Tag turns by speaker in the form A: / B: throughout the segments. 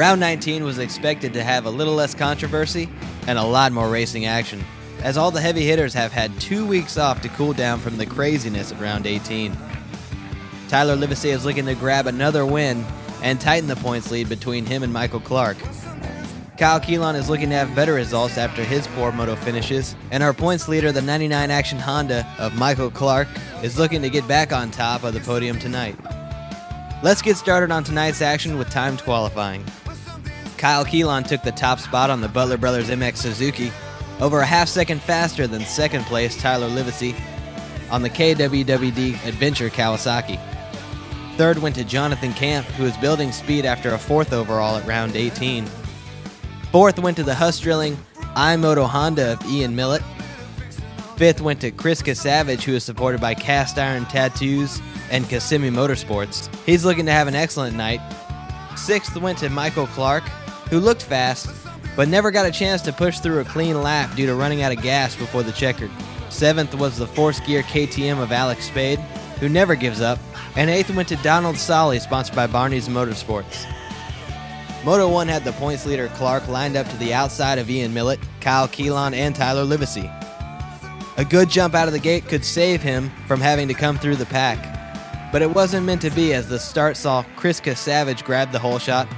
A: Round 19 was expected to have a little less controversy and a lot more racing action, as all the heavy hitters have had 2 weeks off to cool down from the craziness of round 18. Tyler Livesey is looking to grab another win and tighten the points lead between him and Michael Clark. Kyle Keelan is looking to have better results after his poor moto finishes, and our points leader, the 99 Action Honda of Michael Clark, is looking to get back on top of the podium tonight. Let's get started on tonight's action with timed qualifying. Kyle Keelan took the top spot on the Butler Brothers MX Suzuki, over a half-second faster than second place Tyler Livesey on the KWWD Adventure Kawasaki. Third went to Jonathan Camp, who is building speed after a fourth overall at round 18. Fourth went to the Huss Drilling iMoto Honda of Ian Millett. Fifth went to Chris Kasavage, who is supported by Cast Iron Tattoos and Kissimmee Motorsports. He's looking to have an excellent night. Sixth went to Michael Clark, who looked fast, but never got a chance to push through a clean lap due to running out of gas before the checkered. Seventh was the Force Gear KTM of Alex Spade, who never gives up. And eighth went to Donald Solly, sponsored by Barney's Motorsports. Moto 1 had the points leader Clark lined up to the outside of Ian Millett, Kyle Keelan, and Tyler Livesey. A good jump out of the gate could save him from having to come through the pack, but it wasn't meant to be, as the start saw Chris Kasavage grab the whole shot,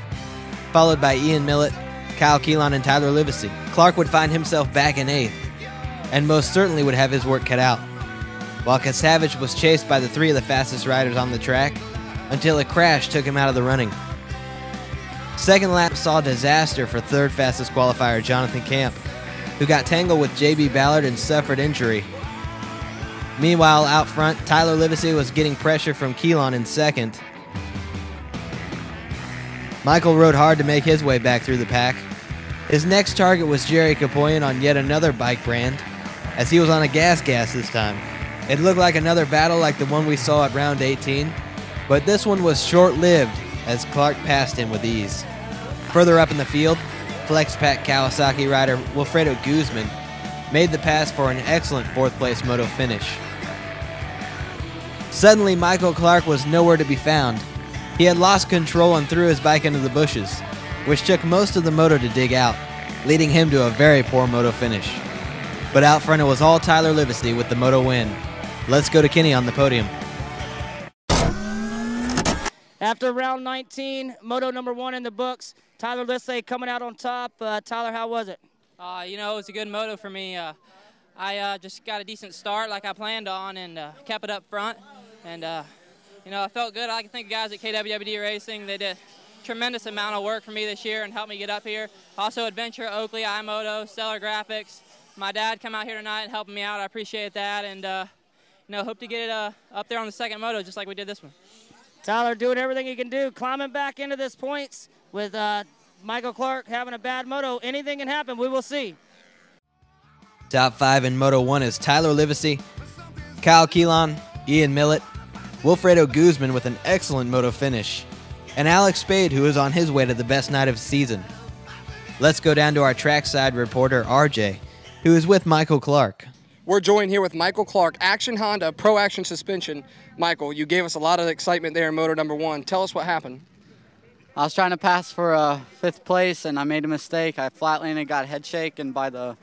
A: followed by Ian Millett, Kyle Keelan, and Tyler Livesey. Clark would find himself back in eighth, and most certainly would have his work cut out, while Kasavage was chased by the three of the fastest riders on the track until a crash took him out of the running. Second lap saw disaster for third fastest qualifier Jonathan Camp, who got tangled with JB Ballard and suffered injury. Meanwhile, out front, Tyler Livesey was getting pressure from Keelan in second. Michael rode hard to make his way back through the pack. His next target was Jerry Kapoyan on yet another bike brand, as he was on a gas this time. It looked like another battle like the one we saw at round 18, but this one was short-lived as Clark passed him with ease. Further up in the field, FlexPack Kawasaki rider Wilfredo Guzman made the pass for an excellent fourth-place moto finish. Suddenly, Michael Clark was nowhere to be found. He had lost control and threw his bike into the bushes, which took most of the moto to dig out, leading him to a very poor moto finish. But out front, it was all Tyler Livesey with the moto win. Let's go to Kenny on the podium.
B: After round 19, moto number 1 in the books, Tyler Livesey coming out on top. Tyler, how was it?
C: You know, it was a good moto for me. I just got a decent start like I planned on and kept it up front. And, you know, I felt good. I like to thank the guys at KWWD Racing. They did a tremendous amount of work for me this year and helped me get up here. Also, Adventure, Oakley, iMoto, Stellar Graphics. My dad come out here tonight and helping me out. I appreciate that. And, you know, hope to get it up there on the second moto just like we did this one.
B: Tyler doing everything he can do, climbing back into this points with Michael Clark having a bad moto. Anything can happen. We will see.
A: Top 5 in Moto 1 is Tyler Livesey, Kyle Keelan, Ian Millett, Wilfredo Guzman with an excellent moto finish, and Alex Spade, who is on his way to the best night of the season. Let's go down to our trackside reporter, RJ, who is with Michael Clark.
D: We're joined here with Michael Clark, Action Honda, Pro Action Suspension. Michael, you gave us a lot of excitement there in moto number 1. Tell us what happened.
E: I was trying to pass for 5th place, and I made a mistake. I flat landed, got head shake, and by the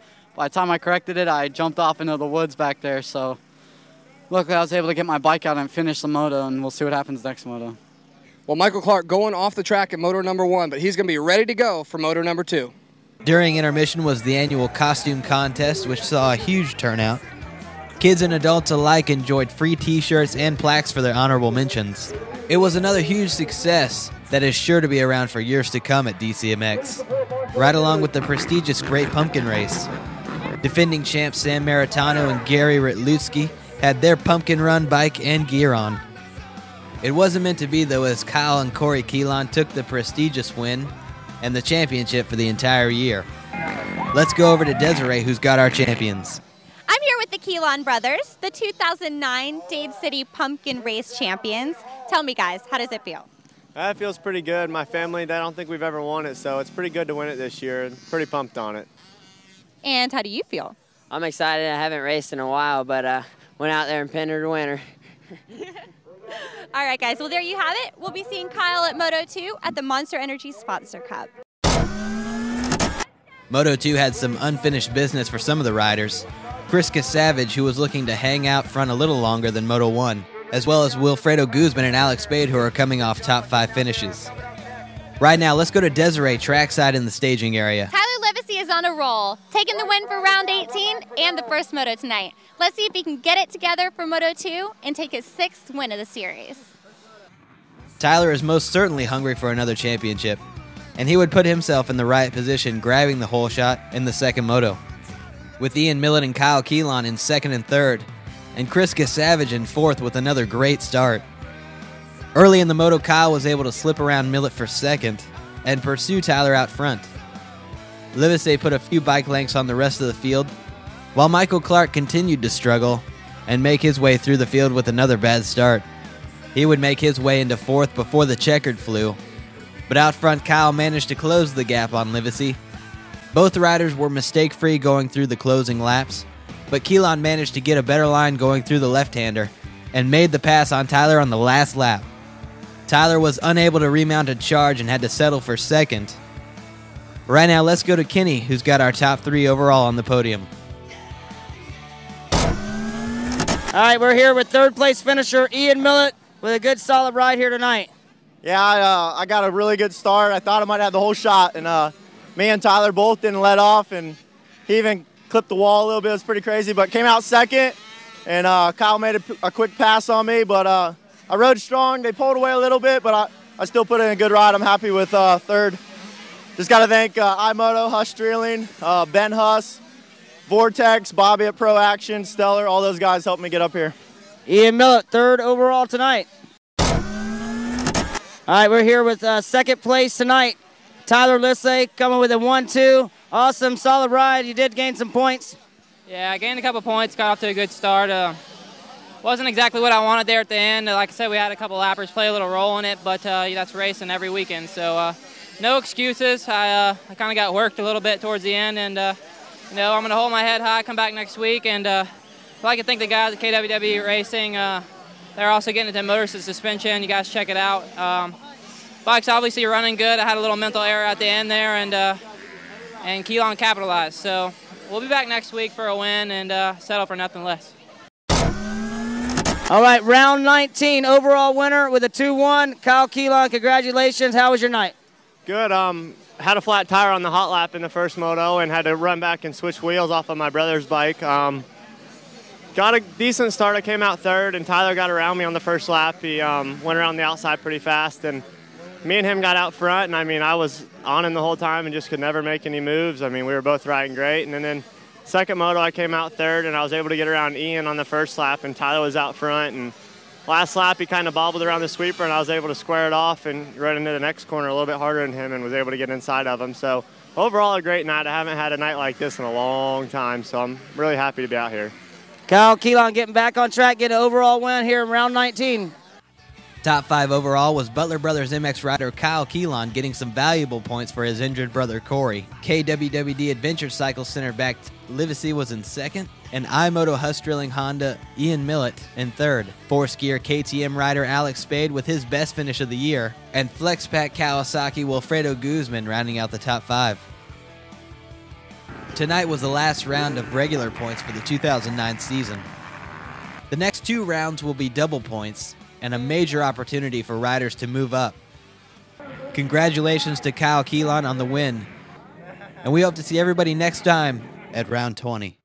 E: time I corrected it, I jumped off into the woods back there. So luckily, I was able to get my bike out and finish the moto, and we'll see what happens next moto.
D: Well, Michael Clark going off the track at moto number 1, but he's going to be ready to go for moto number 2.
A: During intermission was the annual costume contest, which saw a huge turnout. Kids and adults alike enjoyed free t-shirts and plaques for their honorable mentions. It was another huge success that is sure to be around for years to come at DCMX, right along with the prestigious Great Pumpkin Race. Defending champs Sam Maritano and Gary Ritlutsky had their pumpkin run bike and gear on. It wasn't meant to be, though, as Kyle and Corey Keelan took the prestigious win and the championship for the entire year. Let's go over to Desiree, who's got our champions.
F: I'm here with the Keelan brothers, the 2009 Dade City Pumpkin Race champions. Tell me, guys, how does it feel?
G: It feels pretty good. My family, I don't think we've ever won it, so it's pretty good to win it this year. Pretty pumped on it.
F: And how do you feel?
H: I'm excited. I haven't raced in a while, but went out there and pinned her to winner.
F: All right, guys. Well, there you have it. We'll be seeing Kyle at Moto 2 at the Monster Energy Sponsor Cup.
A: Moto 2 had some unfinished business for some of the riders. Krista Savage, who was looking to hang out front a little longer than Moto 1, as well as Wilfredo Guzman and Alex Spade, who are coming off top 5 finishes. Right now, let's go to Desiree trackside in the staging area.
F: Tyler Livesey is on a roll, taking the win for round 18 and the first moto tonight. Let's see if he can get it together for Moto 2 and take his 6th win of the series.
A: Tyler is most certainly hungry for another championship, and he would put himself in the right position grabbing the hole shot in the second moto. With Ian Millett and Kyle Keelan in second and third, and Krista Savage in fourth with another great start. Early in the moto, Kyle was able to slip around Millett for second and pursue Tyler out front. Livesey put a few bike lengths on the rest of the field, while Michael Clark continued to struggle and make his way through the field with another bad start. He would make his way into fourth before the checkered flew, but out front Kyle managed to close the gap on Livesey. Both riders were mistake-free going through the closing laps, but Keelan managed to get a better line going through the left-hander and made the pass on Tyler on the last lap. Tyler was unable to remount a charge and had to settle for second. Right now, let's go to Kenny, who's got our top 3 overall on the podium.
B: All right, we're here with third place finisher Ian Millett with a good solid ride here tonight.
G: Yeah, I got a really good start. I thought I might have the whole shot, and me and Tyler both didn't let off, and he even clipped the wall a little bit. It was pretty crazy, but came out second, and Kyle made a quick pass on me, but I rode strong. They pulled away a little bit, but I still put in a good ride. I'm happy with third. Just got to thank iMoto, Huss Streeling, Ben Huss, Vortex, Bobby at Pro Action, Stellar, all those guys helped me get up here.
B: Ian Millett, third overall tonight. All right, we're here with second place tonight. Tyler Livesey coming with a 1-2. Awesome, solid ride. You did gain some points.
C: Yeah, I gained a couple points, got off to a good start. Wasn't exactly what I wanted there at the end. Like I said, we had a couple lappers play a little role in it, but that's racing every weekend. So no excuses. I kind of got worked a little bit towards the end, and I'm going to hold my head high, come back next week, and I'd like to thank the guys at KWW Racing. They're also getting into motor suspension. You guys check it out. Bike's obviously running good. I had a little mental error at the end there, and Keelan capitalized. So we'll be back next week for a win and settle for nothing less.
B: All right, round 19, overall winner with a 2-1. Kyle Keelan, congratulations. How was your night?
G: Good. Had a flat tire on the hot lap in the first moto and had to run back and switch wheels off of my brother's bike. Got a decent start. I came out third, and Tyler got around me on the first lap. He went around the outside pretty fast, and me and him got out front, and I mean, I was on him the whole time and just could never make any moves. I mean, we were both riding great. And then second moto, I came out third, and I was able to get around Ian on the first lap, and Tyler was out front. And last lap, he kind of bobbled around the sweeper, and I was able to square it off and run into the next corner a little bit harder than him and was able to get inside of him. So overall, a great night. I haven't had a night like this in a long time, so I'm really happy to be out here.
B: Kyle Keelan getting back on track, getting an overall win here in round 19.
A: Top 5 overall was Butler Brothers MX rider Kyle Keelan getting some valuable points for his injured brother Corey. KWWD Adventure Cycle Center backed Livesey was in second, and iMoto Huss Drilling Honda Ian Millett in third. Force Gear KTM rider Alex Spade with his best finish of the year, and FlexPack Kawasaki Wilfredo Guzman rounding out the top 5. Tonight was the last round of regular points for the 2009 season. The next 2 rounds will be double points, and a major opportunity for riders to move up. Congratulations to Kyle Keelan on the win, and we hope to see everybody next time at round 20.